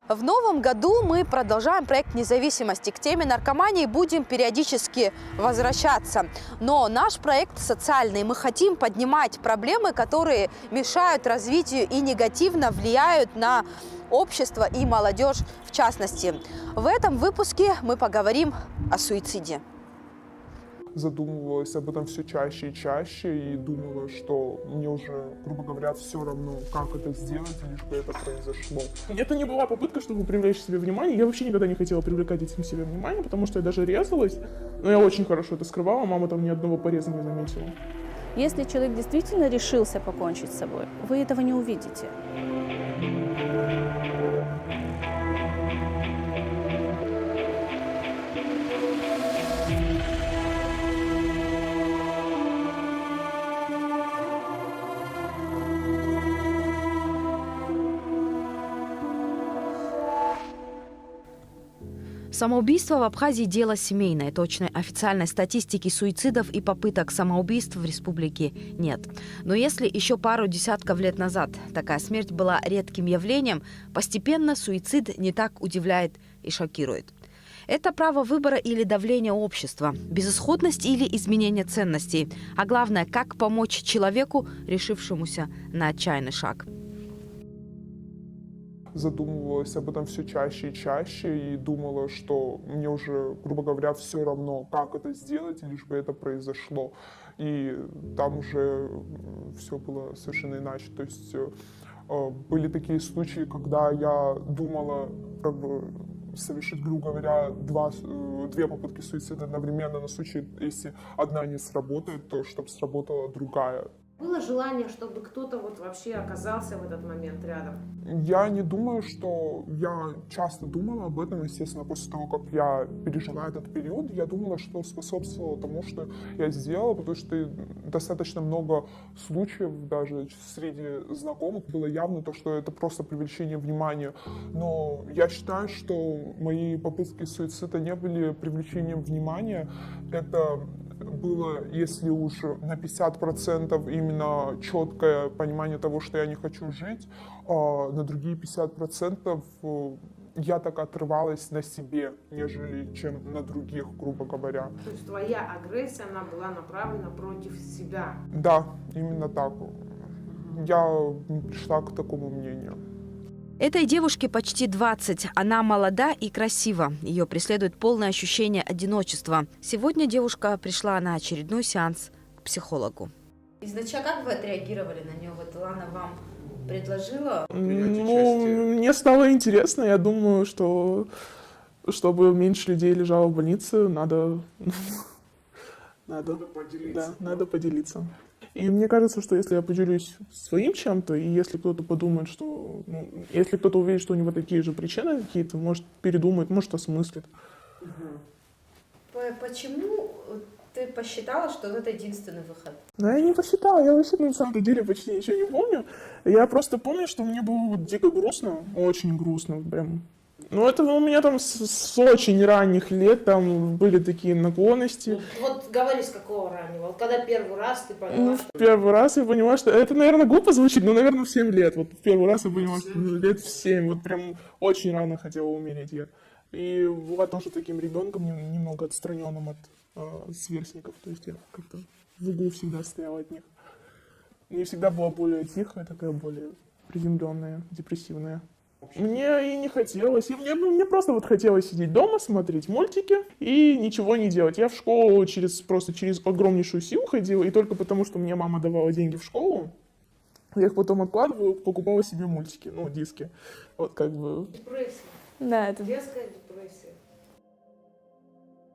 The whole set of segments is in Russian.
В новом году мы продолжаем проект независимости. К теме наркомании будем периодически возвращаться. Но наш проект социальный. Мы хотим поднимать проблемы, которые мешают развитию и негативно влияют на общество и молодежь в частности. В этом выпуске мы поговорим о суициде. Задумывалась об этом все чаще и чаще и думала, что мне уже, грубо говоря, все равно, как это сделать, лишь бы это произошло. Это не была попытка, чтобы привлечь себе внимание. Я вообще никогда не хотела привлекать этим себе внимание, потому что я даже резалась. Но я очень хорошо это скрывала, мама там ни одного пореза не заметила. Если человек действительно решился покончить с собой, вы этого не увидите. Самоубийство в Абхазии – дело семейное. Точной официальной статистики суицидов и попыток самоубийств в республике нет. Но если еще пару десятков лет назад такая смерть была редким явлением, постепенно суицид не так удивляет и шокирует. Это право выбора или давление общества, безысходность или изменение ценностей, а главное, как помочь человеку, решившемуся на отчаянный шаг. Задумывалась об этом все чаще и чаще и думала, что мне уже, грубо говоря, все равно, как это сделать, лишь бы это произошло. И там уже все было совершенно иначе. То есть были такие случаи, когда я думала совершить, грубо говоря, две попытки суицида одновременно на случай, если одна не сработает, то чтобы сработала другая. Было желание, чтобы кто-то вот вообще оказался в этот момент рядом? Я не думаю, что я часто думала об этом, естественно, после того, как я пережила этот период. Я думала, что способствовало тому, что я сделала, потому что достаточно много случаев, даже среди знакомых, было явно то, что это просто привлечение внимания. Но я считаю, что мои попытки суицида не были привлечением внимания. Это было, если уж на 50% именно четкое понимание того, что я не хочу жить, а на другие 50% я так отрывалась на себе, нежели чем на других, грубо говоря. То есть твоя агрессия, она была направлена против себя? Да, именно так. Я пришла к такому мнению. Этой девушке почти 20. Она молода и красива. Ее преследует полное ощущение одиночества. Сегодня девушка пришла на очередной сеанс к психологу. Изначально как вы отреагировали на нее? Вот Лана вам предложила? Мне стало интересно. Я думаю, что чтобы меньше людей лежало в больнице, надо поделиться. Да, надо поделиться. И мне кажется, что если я поделюсь своим чем-то, и если кто-то подумает, что... если кто-то увидит, что у него такие же причины какие-то, может, передумает, может, осмыслит. Почему ты посчитала, что это единственный выход? Ну, я не посчитала, я вообще на самом деле почти ничего не помню. Я просто помню, что мне было дико грустно, очень грустно прям. Ну, это у меня там с очень ранних лет там были такие наклонности. Вот говори, с какого раннего? Вот когда первый раз ты поняла, что... Первый раз я поняла, что... Это, наверное, глупо звучит, но, наверное, в 7 лет. Вот первый раз я поняла, что лет в 7. Вот прям очень рано хотела умереть я. И была тоже таким ребенком, немного отстраненным от сверстников. То есть я как-то в углу всегда стояла от них. Не всегда была более тихая, такая более приземленная, депрессивная. Мне и не хотелось. Мне просто вот хотелось сидеть дома, смотреть мультики и ничего не делать. Я в школу через огромнейшую силу ходила, и только потому, что мне мама давала деньги в школу, я их потом откладывала, покупала себе мультики, диски. Вот как бы... Депрессия. Да, это... Детская депрессия.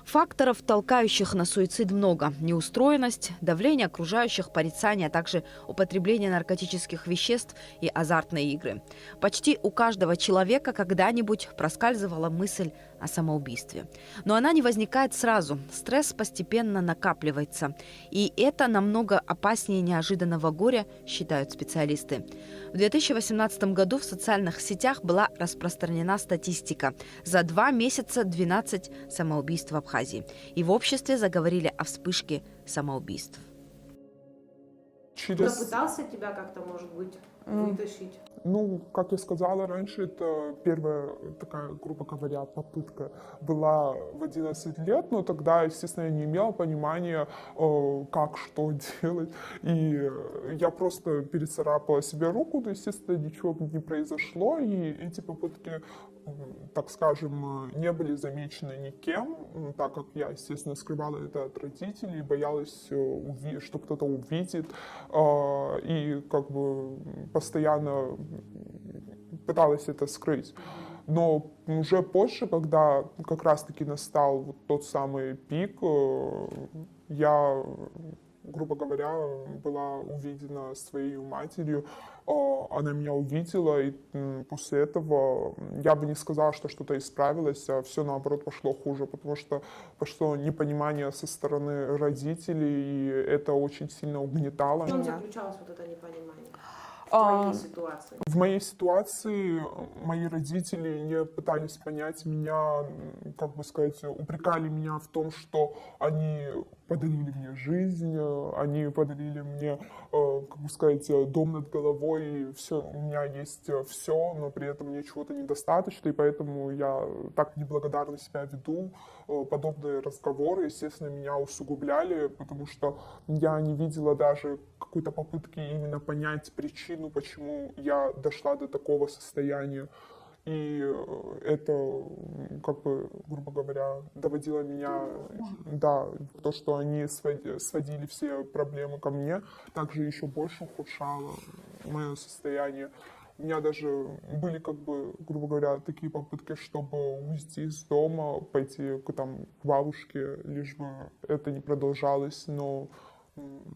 Факторов, толкающих на суицид, много. Неустроенность, давление окружающих, порицание, а также употребление наркотических веществ и азартные игры. Почти у каждого человека когда-нибудь проскальзывала мысль о самоубийстве. Но она не возникает сразу. Стресс постепенно накапливается. И это намного опаснее неожиданного горя, считают специалисты. В 2018 году в социальных сетях была распространена статистика. За 2 месяца 12 самоубийств в Абхазии. И в обществе заговорили о вспышке самоубийств. Кто-то пытался тебя как-то, может быть, вытащить? Ну, как я сказала раньше, это первая такая, грубо говоря, попытка была в 11 лет, но тогда, естественно, я не имела понимания, как, что делать. И я просто перецарапала себе руку, то, естественно, ничего не произошло, и эти попытки, так скажем, не были замечены никем, так как я, естественно, скрывала это от родителей, боялась, что кто-то увидит, и как бы постоянно пыталась это скрыть. Но уже позже, когда как раз-таки настал вот тот самый пик, я, грубо говоря, была увидена своей матерью. Она меня увидела, и после этого я бы не сказала, что что-то исправилось, а все, наоборот, пошло хуже, потому что пошло непонимание со стороны родителей, и это очень сильно угнетало. В чем Да. заключалось вот это непонимание? В твоей ситуации? В моей ситуации мои родители не пытались понять меня, как бы сказать, упрекали меня в том, что они подарили мне жизнь, они подарили мне, как бы сказать, дом над головой, и все, у меня есть все, но при этом мне чего-то недостаточно, и поэтому я так неблагодарно себя веду. Подобные разговоры, естественно, меня усугубляли, потому что я не видела даже какой-то попытки именно понять причину, почему я дошла до такого состояния. И это, как бы, грубо говоря, доводило меня, да, то, что они сводили все проблемы ко мне, также еще больше ухудшало мое состояние. У меня даже были, как бы, грубо говоря, такие попытки, чтобы уйти из дома, пойти к бабушке, лишь бы это не продолжалось, но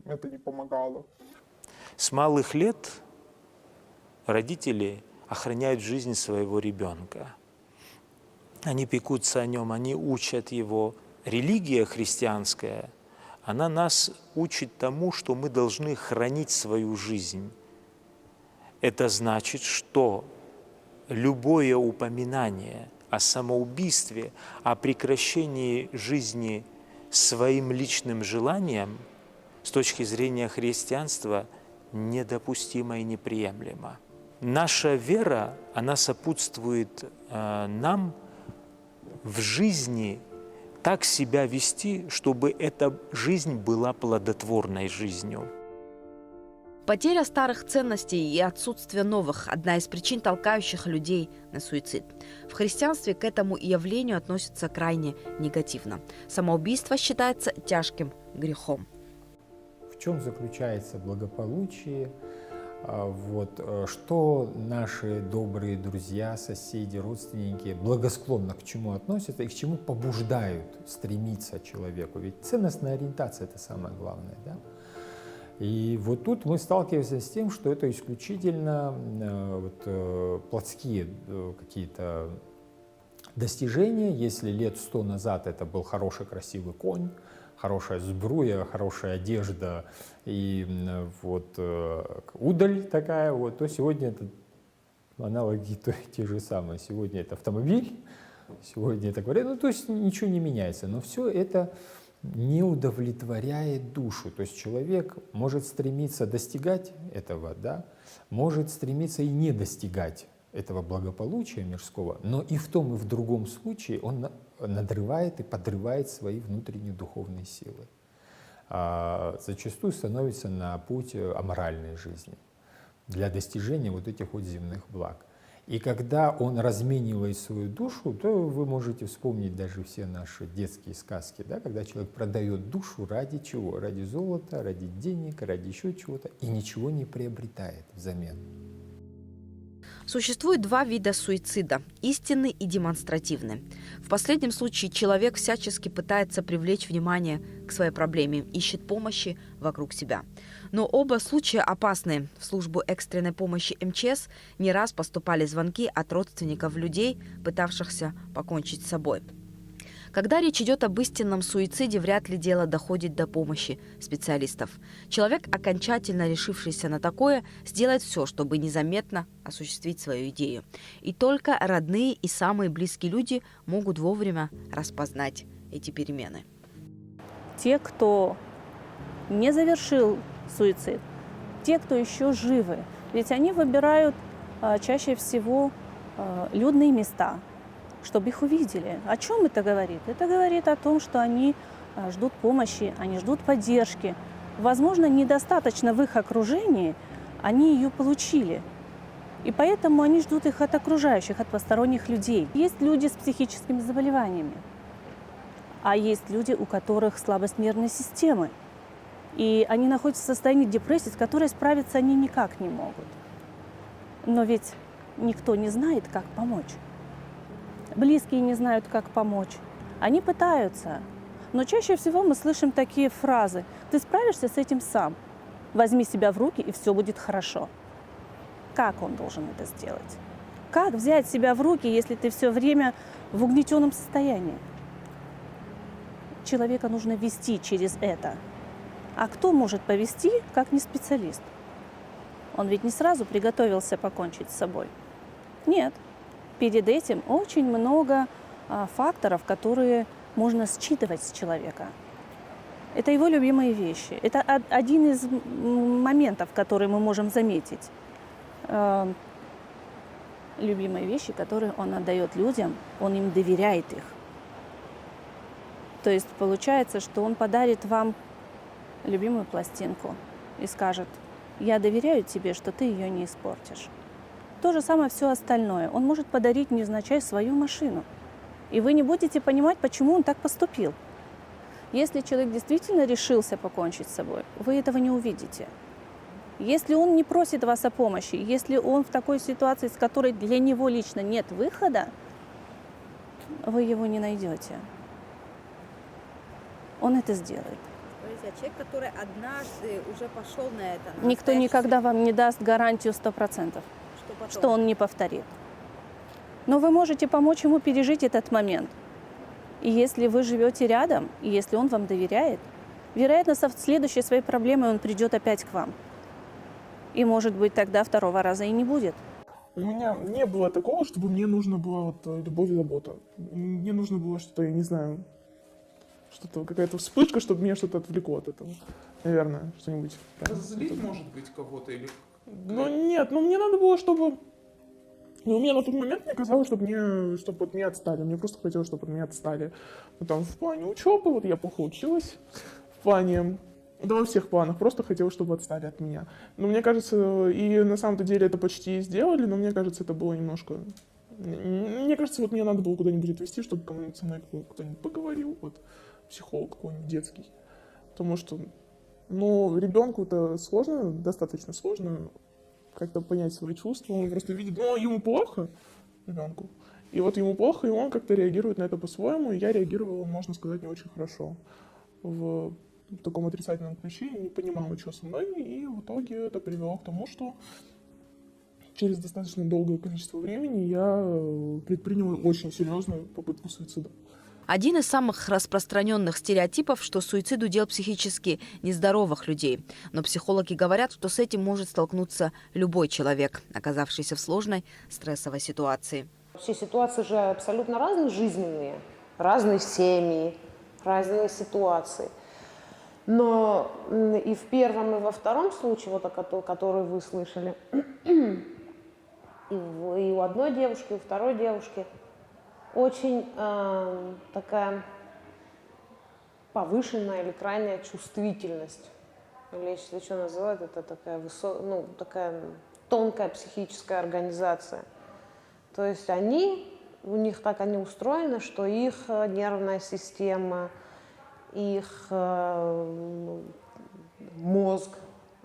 это не помогало. С малых лет родители охраняют жизнь своего ребенка. Они пекутся о нем, они учат его. Религия христианская, она нас учит тому, что мы должны хранить свою жизнь. Это значит, что любое упоминание о самоубийстве, о прекращении жизни своим личным желанием с точки зрения христианства недопустимо и неприемлемо. Наша вера, она сопутствует нам в жизни так себя вести, чтобы эта жизнь была плодотворной жизнью. Потеря старых ценностей и отсутствие новых – одна из причин, толкающих людей на суицид. В христианстве к этому явлению относятся крайне негативно. Самоубийство считается тяжким грехом. В чем заключается благополучие? Что наши добрые друзья, соседи, родственники благосклонно к чему относятся и к чему побуждают стремиться человеку? Ведь ценностная ориентация – это самое главное, да? И вот тут мы сталкиваемся с тем, что это исключительно плотские какие-то достижения. Если лет 100 назад это был хороший, красивый конь, хорошая сбруя, хорошая одежда и удаль такая, то сегодня это аналоги те же самые. Сегодня это автомобиль, сегодня это говорят, то есть ничего не меняется, но все это не удовлетворяет душу. То есть человек может стремиться достигать этого, да, может стремиться и не достигать этого благополучия мирского, но и в том, и в другом случае он надрывает и подрывает свои внутренние духовные силы. Зачастую становится на путь аморальной жизни для достижения вот этих вот земных благ. И когда он разменивает свою душу, то вы можете вспомнить даже все наши детские сказки, да, когда человек продает душу ради чего? Ради золота, ради денег, ради еще чего-то, и ничего не приобретает взамен. Существует два вида суицида – истинный и демонстративный. В последнем случае человек всячески пытается привлечь внимание к своей проблеме, ищет помощи вокруг себя. Но оба случая опасны. В службу экстренной помощи МЧС не раз поступали звонки от родственников людей, пытавшихся покончить с собой. Когда речь идет об истинном суициде, вряд ли дело доходит до помощи специалистов. Человек, окончательно решившийся на такое, сделает все, чтобы незаметно осуществить свою идею. И только родные и самые близкие люди могут вовремя распознать эти перемены. Те, кто не завершил суицид, те, кто еще живы, Ведь они выбирают чаще всего людные места, чтобы их увидели. О чем это говорит? Это говорит о том, что они ждут помощи, они ждут поддержки. Возможно, недостаточно в их окружении они ее получили. И поэтому они ждут их от окружающих, от посторонних людей. Есть люди с психическими заболеваниями, а есть люди, у которых слабость нервной системы. И они находятся в состоянии депрессии, с которой справиться они никак не могут. Но ведь никто не знает, как помочь. Близкие не знают, как помочь. Они пытаются. Но чаще всего мы слышим такие фразы: «Ты справишься с этим сам. Возьми себя в руки, и все будет хорошо». Как он должен это сделать? Как взять себя в руки, если ты все время в угнетенном состоянии? Человека нужно вести через это. А кто может повести, как не специалист? Он ведь не сразу приготовился покончить с собой. Нет. Перед этим очень много факторов, которые можно считывать с человека. Это его любимые вещи. Это один из моментов, который мы можем заметить. Любимые вещи, которые он отдает людям, он им доверяет их. То есть получается, что он подарит вам любимую пластинку и скажет: «Я доверяю тебе, что ты ее не испортишь». То же самое все остальное. Он может подарить невзначай свою машину. И вы не будете понимать, почему он так поступил. Если человек действительно решился покончить с собой, вы этого не увидите. Если он не просит вас о помощи, если он в такой ситуации, с которой для него лично нет выхода, вы его не найдете. Он это сделает. Смотрите, а человек, который однажды уже пошел на это... Никто никогда вам не даст гарантию 100%, Что потом? что он не повторит. Но вы можете помочь ему пережить этот момент. И если вы живете рядом, и если он вам доверяет, вероятно, со следующей своей проблемой он придет опять к вам. И, может быть, тогда второго раза и не будет. У меня не было такого, чтобы мне нужно было любовь и забота. Мне нужно было что-то, я не знаю, что-то, какая-то вспышка, чтобы меня что-то отвлекло от этого. Наверное, что-нибудь. Разозлить, может быть, кого-то или... Ну нет, мне надо было, чтобы... Ну, мне на тот момент мне казалось, чтобы от меня отстали. Мне просто хотелось, чтобы от меня отстали. Ну, там, в плане учебы, вот я плохо училась. В плане... Да во всех планах. Просто хотелось, чтобы отстали от меня. Но мне кажется, и на самом-то деле это почти сделали, но мне кажется, это было немножко... Мне кажется, вот мне надо было куда-нибудь отвезти, чтобы кому-нибудь со мной кто-нибудь поговорил. Вот, психолог какой-нибудь детский. Потому что, ну, ребенку-то сложно, достаточно сложно как-то понять свои чувства. Он просто видит, ну, ему плохо, ребенку. И вот ему плохо, и он как-то реагирует на это по-своему. И я реагировала, можно сказать, не очень хорошо. В таком отрицательном ключе, не понимала, что со мной. И в итоге это привело к тому, что через достаточно долгое количество времени я предприняла очень серьезную попытку суицида. Один из самых распространенных стереотипов, что суицид удел психически нездоровых людей. Но психологи говорят, что с этим может столкнуться любой человек, оказавшийся в сложной стрессовой ситуации. Все ситуации же абсолютно разные, жизненные, разные семьи, разные ситуации. Но и в первом, и во втором случае, вот который вы слышали, и у одной девушки, и у второй девушки очень такая повышенная или крайняя чувствительность. Или еще называют это такая, такая тонкая психическая организация. То есть у них так они устроены, что их нервная система, их мозг,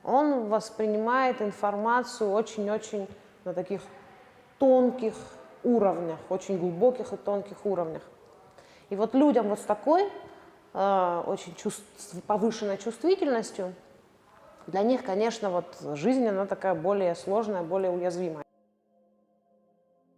он воспринимает информацию очень-очень на таких тонких уровнях, очень глубоких и тонких уровнях. И вот людям вот с такой очень повышенной чувствительностью, для них, конечно, вот жизнь, она такая более сложная, более уязвимая.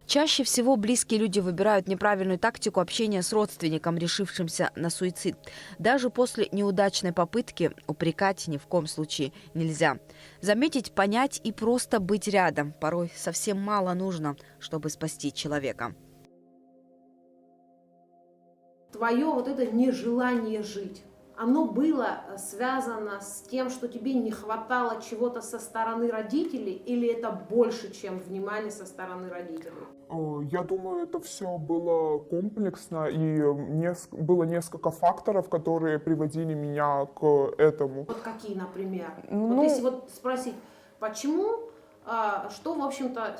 Чаще всего близкие люди выбирают неправильную тактику общения с родственником, решившимся на суицид. Даже после неудачной попытки упрекать ни в коем случае нельзя. Заметить, понять и просто быть рядом порой совсем мало нужно, чтобы спасти человека. Твое вот это нежелание жить, оно было связано с тем, что тебе не хватало чего-то со стороны родителей, или это больше, чем внимание со стороны родителей? Я думаю, это все было комплексно, и было несколько факторов, которые приводили меня к этому. Вот какие, например? Ну, Вот если вот спросить, почему, что, в общем-то,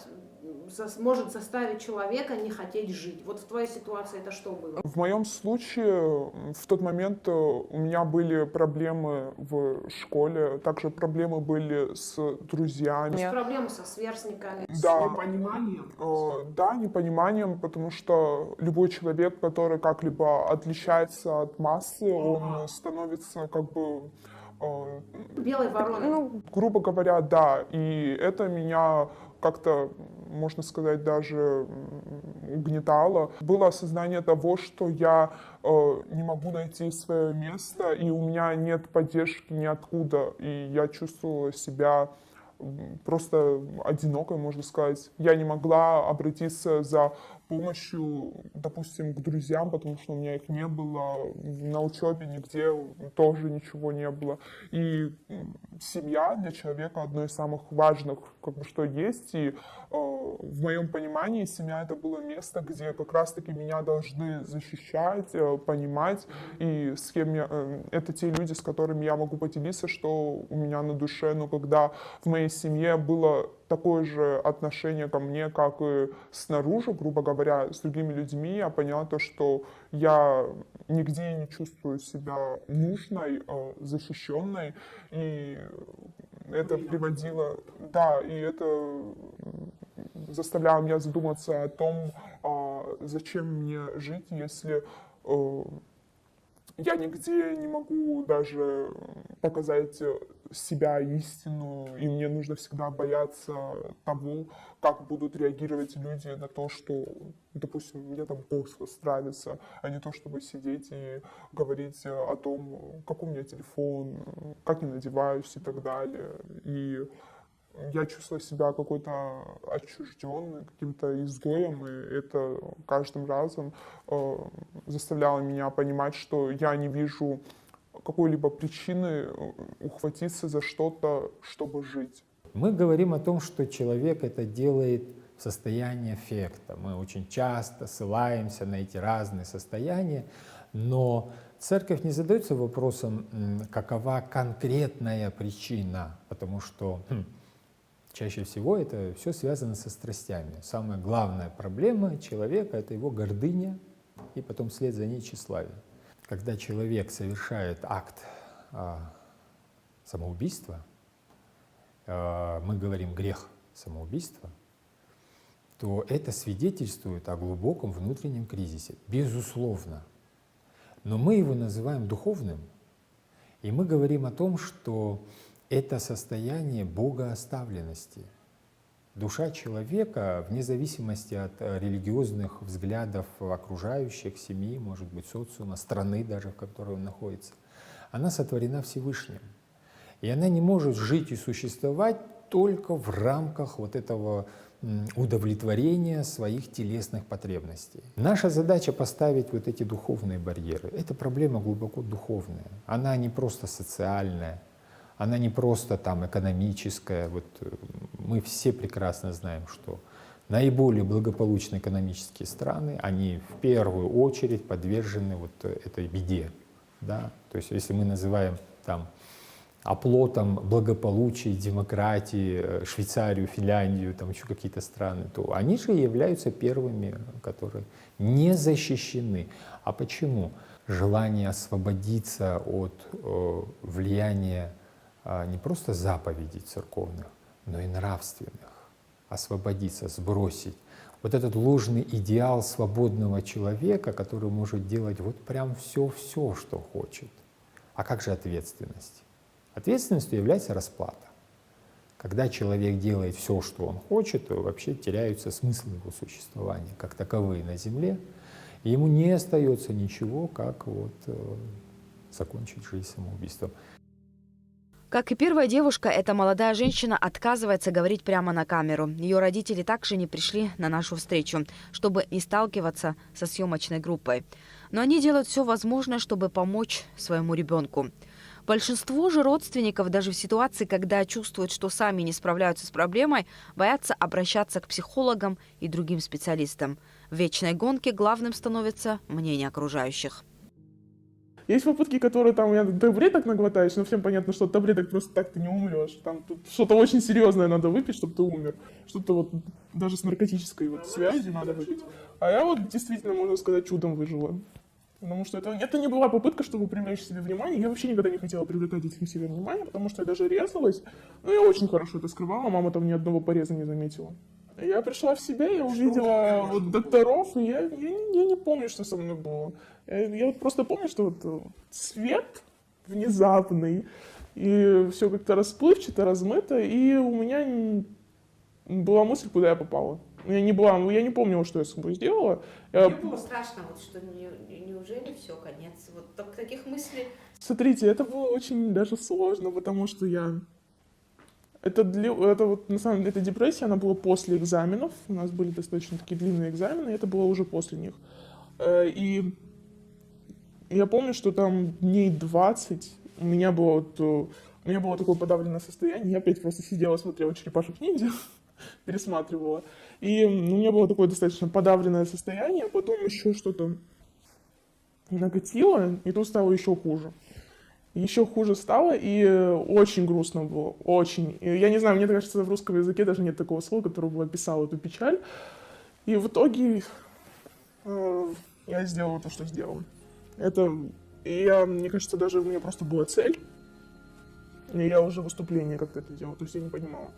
может заставить человека не хотеть жить? Вот в твоей ситуации это что было? В моем случае в тот момент у меня были проблемы в школе, также проблемы были с друзьями. Проблемы со сверстниками, Да. с непониманием? Да, непониманием, потому что любой человек, который как-либо отличается от массы, он становится как бы... Белой вороной? Ну, грубо говоря, да. И это меня как-то, можно сказать, даже угнетало. Было осознание того, что я не могу найти свое место, и у меня нет поддержки ниоткуда. И я чувствовала себя просто одинокой, можно сказать. Я не могла обратиться за помощью, допустим, к друзьям, потому что у меня их не было, на учебе нигде тоже ничего не было. И семья для человека одно из самых важных, как бы, что есть. И в моем понимании семья — это было место, где как раз-таки меня должны защищать, понимать, и с кем это те люди, с которыми я могу поделиться, что у меня на душе. Но когда в моей семье было такое же отношение ко мне, как и снаружи, грубо говоря, с другими людьми, я поняла то, что я нигде не чувствую себя нужной, защищенной, и это приводило, да, и это заставляло меня задуматься о том, зачем мне жить, если я нигде не могу даже показать себя истину, и мне нужно всегда бояться того, как будут реагировать люди на то, что, допустим, мне там космос нравится, а не то, чтобы сидеть и говорить о том, какой у меня телефон, как я надеваюсь и так далее. И я чувствовала себя какой-то отчужденной, каким-то изгоем, и это каждым разом заставляло меня понимать, что я не вижу какой-либо причины ухватиться за что-то, чтобы жить. Мы говорим о том, что человек это делает в состоянии аффекта. Мы очень часто ссылаемся на эти разные состояния, но церковь не задается вопросом, какова конкретная причина, потому что чаще всего это все связано со страстями. Самая главная проблема человека — это его гордыня и потом вслед за ней тщеславие. Когда человек совершает акт самоубийства, мы говорим грех самоубийства, то это свидетельствует о глубоком внутреннем кризисе, безусловно. Но мы его называем духовным, и мы говорим о том, что это состояние богооставленности. Душа человека, вне зависимости от религиозных взглядов окружающих, семьи, может быть, социума, страны даже, в которой он находится, она сотворена Всевышним. И она не может жить и существовать только в рамках вот этого удовлетворения своих телесных потребностей. Наша задача поставить вот эти духовные барьеры. Это проблема глубоко духовная. Она не просто социальная, она не просто там экономическая. Вот мы все прекрасно знаем, что наиболее благополучные экономические страны, они в первую очередь подвержены вот этой беде. Да? То есть если мы называем там оплотом благополучия, демократии Швейцарию, Финляндию, там еще какие-то страны, то они же являются первыми, которые не защищены. А почему? Желание освободиться от влияния не просто заповедей церковных, но и нравственных, освободиться, сбросить. Вот этот ложный идеал свободного человека, который может делать вот прям все, что хочет. А как же ответственность? Ответственностью является расплата. Когда человек делает все, что он хочет, то вообще теряются смысл его существования, как таковые на земле, и ему не остается ничего, как вот закончить жизнь самоубийством. Как и первая девушка, эта молодая женщина отказывается говорить прямо на камеру. Ее родители также не пришли на нашу встречу, чтобы не сталкиваться со съемочной группой. Но они делают все возможное, чтобы помочь своему ребенку. Большинство же родственников, даже в ситуации, когда чувствуют, что сами не справляются с проблемой, боятся обращаться к психологам и другим специалистам. В вечной гонке главным становится мнение окружающих. Есть попытки, которые там, я таблеток наглотаюсь, но всем понятно, что от таблеток просто так ты не умрешь. Там тут что-то очень серьезное надо выпить, чтобы ты умер. Что-то вот даже с наркотической вот связью надо выпить. А я вот действительно, можно сказать, чудом выжила. Потому что это не была попытка, чтобы привлечь себе внимание. Я вообще никогда не хотела привлекать этим себе внимание, потому что я даже резалась. Но я очень хорошо это скрывала, мама там ни одного пореза не заметила. Я пришла в себя, я увидела вот докторов, и я не помню, что со мной было. Я вот просто помню, что вот свет внезапный, и все как-то расплывчато, размыто, и у меня была мысль, куда я попала. Я не помнила, что я с собой сделала. Мне было страшно, вот, что неужели все, конец? Вот таких мыслей. Смотрите, это было очень даже сложно, потому что это вот, на самом деле, эта депрессия, она была после экзаменов. У нас были достаточно такие длинные экзамены, и это было уже после них. И я помню, что там дней 20 у меня было такое подавленное состояние. Я опять просто сидела, смотрела «Черепашек-ниндзя», пересматривала. И у меня было такое достаточно подавленное состояние, а потом еще что-то накатило, и тут стало еще хуже. Еще хуже стало, и очень грустно было, очень. И я не знаю, мне кажется, в русском языке даже нет такого слова, которое бы описало эту печаль. И в итоге я сделала то, что сделала. Мне кажется, даже у меня просто была цель, и я уже выступление как-то это делала, то есть я не понимала.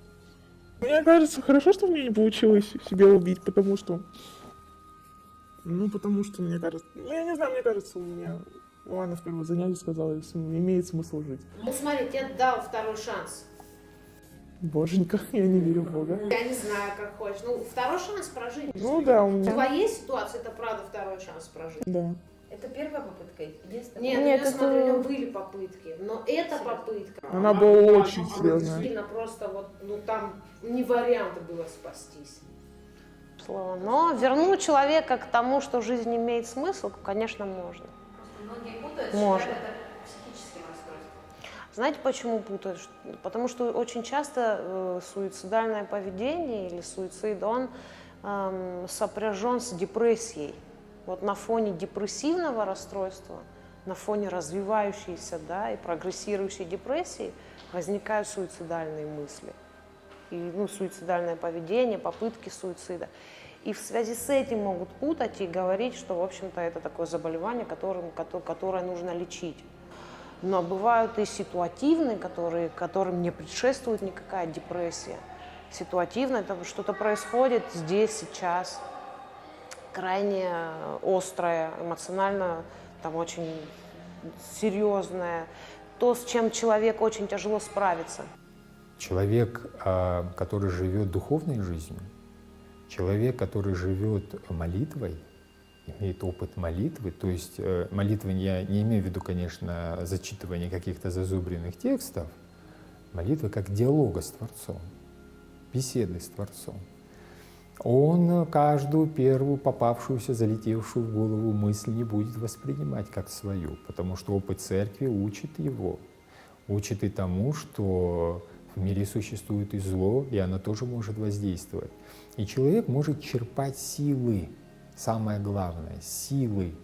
Мне кажется, хорошо, что мне не получилось себя убить, потому что, мне кажется, я не знаю, мне кажется, у меня Лана в первом занятии сказала, имеет смысл жить. Ну смотри, тебе дал второй шанс. Боженька, я не верю в Бога. Я не знаю, как хочешь. Ну, второй шанс прожить. Ну да, у В меня, твоей ситуации это правда второй шанс прожить. да. Это первая попытка? Единственная? Нет, я это- смотрю, у него были попытки, но эта попытка... Она была очень серьезная. Сильно просто вот, там не вариант было спастись. Но вернуть человека к тому, что жизнь имеет смысл, конечно, можно. Многие путают, Можно. считают это психическим расстройством. Знаете, почему путают? Потому что очень часто суицидальное поведение или суицид, он сопряжен с депрессией. Вот на фоне депрессивного расстройства, на фоне развивающейся, и прогрессирующей депрессии возникают суицидальные мысли. И, суицидальное поведение, попытки суицида. И в связи с этим могут путать и говорить, что, в общем-то, это такое заболевание, которое нужно лечить. Но бывают и ситуативные, которым не предшествует никакая депрессия. Ситуативно это что-то происходит здесь, сейчас, крайне острое, эмоционально очень серьезное, то, с чем человеку очень тяжело справиться. Человек, который живет духовной жизнью, человек, который живет молитвой, имеет опыт молитвы, то есть молитвы я не имею в виду, конечно, зачитывание каких-то зазубренных текстов, молитва как диалога с Творцом, беседы с Творцом. Он каждую первую попавшуюся, залетевшую в голову мысль не будет воспринимать как свою, потому что опыт церкви учит его, учит и тому, что в мире существует и зло, и оно тоже может воздействовать. И человек может черпать силы, самое главное, силы.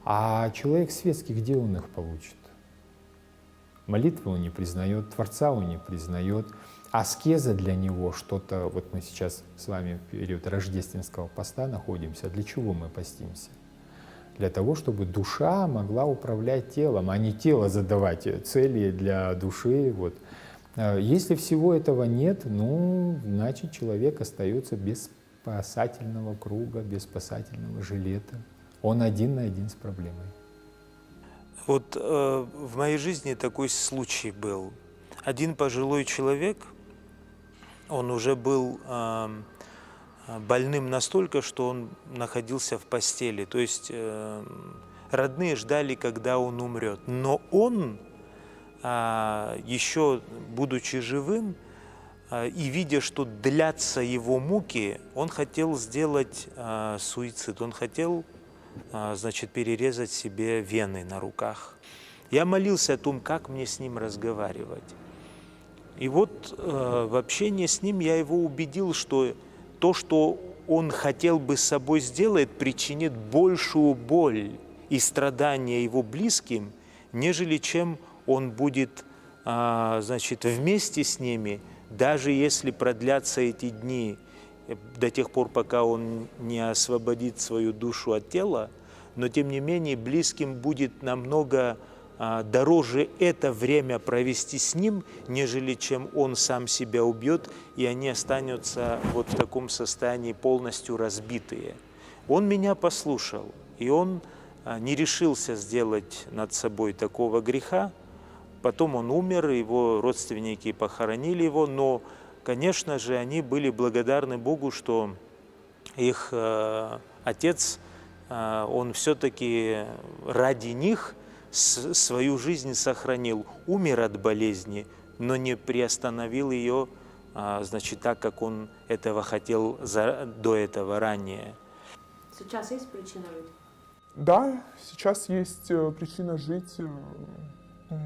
А человек светский, где он их получит? Молитву он не признает, Творца он не признает. Аскеза для него что-то, вот мы сейчас с вами в период рождественского поста находимся. Для чего мы постимся? Для того, чтобы душа могла управлять телом, а не тело задавать цели для души. Вот. Если всего этого нет, значит человек остается без спасательного круга, без спасательного жилета. Он один на один с проблемой. Вот в моей жизни такой случай был. Один пожилой человек, он уже был больным настолько, что он находился в постели. То есть родные ждали, когда он умрет. Но он еще будучи живым, и видя, что длятся его муки, он хотел сделать суицид, он хотел, значит, перерезать себе вены на руках. Я молился о том, как мне с ним разговаривать. И вот в общении с ним я его убедил, что то, что он хотел бы с собой сделать, причинит большую боль и страдания его близким, нежели чем он будет, значит, вместе с ними, даже если продлятся эти дни до тех пор, пока он не освободит свою душу от тела, но тем не менее близким будет намного дороже это время провести с ним, нежели чем он сам себя убьет, и они останутся вот в таком состоянии полностью разбитые. Он меня послушал, и он не решился сделать над собой такого греха. Потом он умер, его родственники похоронили его, но, конечно же, они были благодарны Богу, что их отец, он все-таки ради них свою жизнь сохранил, умер от болезни, но не приостановил ее, значит, так, как он этого хотел до этого ранее. Сейчас есть причина жить? Да, сейчас есть причина жить.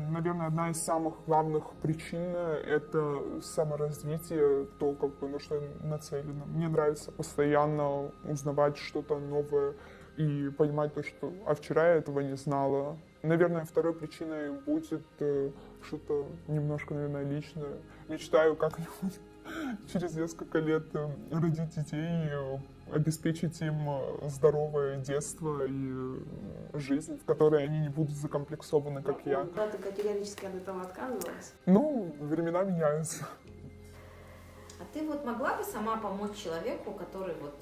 Наверное, одна из самых главных причин — это саморазвитие, то, как бы, на что я нацелена. Мне нравится постоянно узнавать что-то новое и понимать то, что вчера я этого не знала. Наверное, второй причиной будет что-то немножко, наверное, личное. Мечтаю как-нибудь через несколько лет родить детей, обеспечить им здоровое детство и жизнь, в которой они не будут закомплексованы, как я. Да, ты категорически от этого отказывалась? Ну, времена меняются. А ты вот могла бы сама помочь человеку, который вот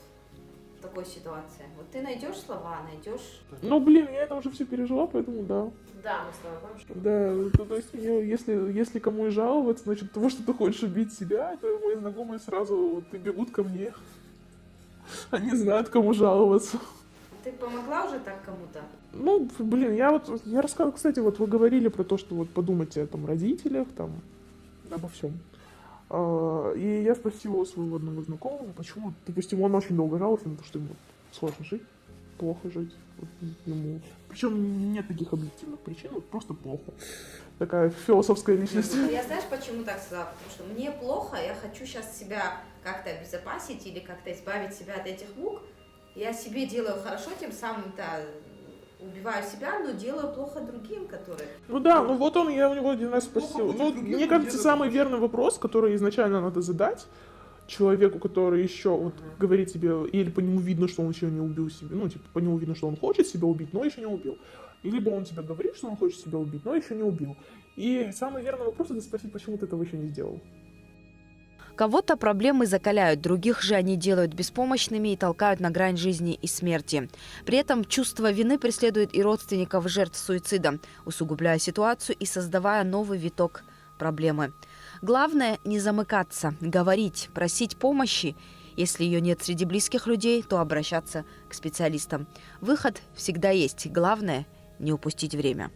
в такой ситуации? Вот ты найдешь слова, найдешь... Ну, блин, я это уже все пережила, поэтому да. Да, мы с тобой помним. Да, то есть если кому и жаловаться, значит, того, что ты хочешь убить себя, это мои знакомые сразу вот и бегут ко мне. Они знают, кому жаловаться. Ты помогла уже так кому-то? Ну, блин, я рассказывала, кстати, вот вы говорили про то, что вот подумайте о там родителях, там, обо всем. И я спросила у своего одного знакомого, почему, допустим, он очень долго жаловался на то, что ему сложно жить, плохо жить. Вот ему... Причем нет таких объективных причин, вот просто плохо. Такая философская личность. Я знаешь, почему так сказала? Потому что мне плохо, я хочу сейчас себя как-то обезопасить или как-то избавить себя от этих мук. Я себе делаю хорошо, тем самым-то убиваю себя, но делаю плохо другим, которые... Ну да, ну вот я у него один раз спросил. Ну, мне кажется, самый верный вопрос, который изначально надо задать человеку, который еще вот говорит себе, или по нему видно, что он еще не убил себя, ну, типа, по нему видно, что он хочет себя убить, но еще не убил. И либо он тебе говорит, что он хочет себя убить, но еще не убил. И самый верный вопрос — это спросить, почему ты этого еще не сделал. Кого-то проблемы закаляют, других же они делают беспомощными и толкают на грань жизни и смерти. При этом чувство вины преследует и родственников жертв суицида, усугубляя ситуацию и создавая новый виток проблемы. Главное – не замыкаться, говорить, просить помощи. Если ее нет среди близких людей, то обращаться к специалистам. Выход всегда есть. Главное – не упустить время.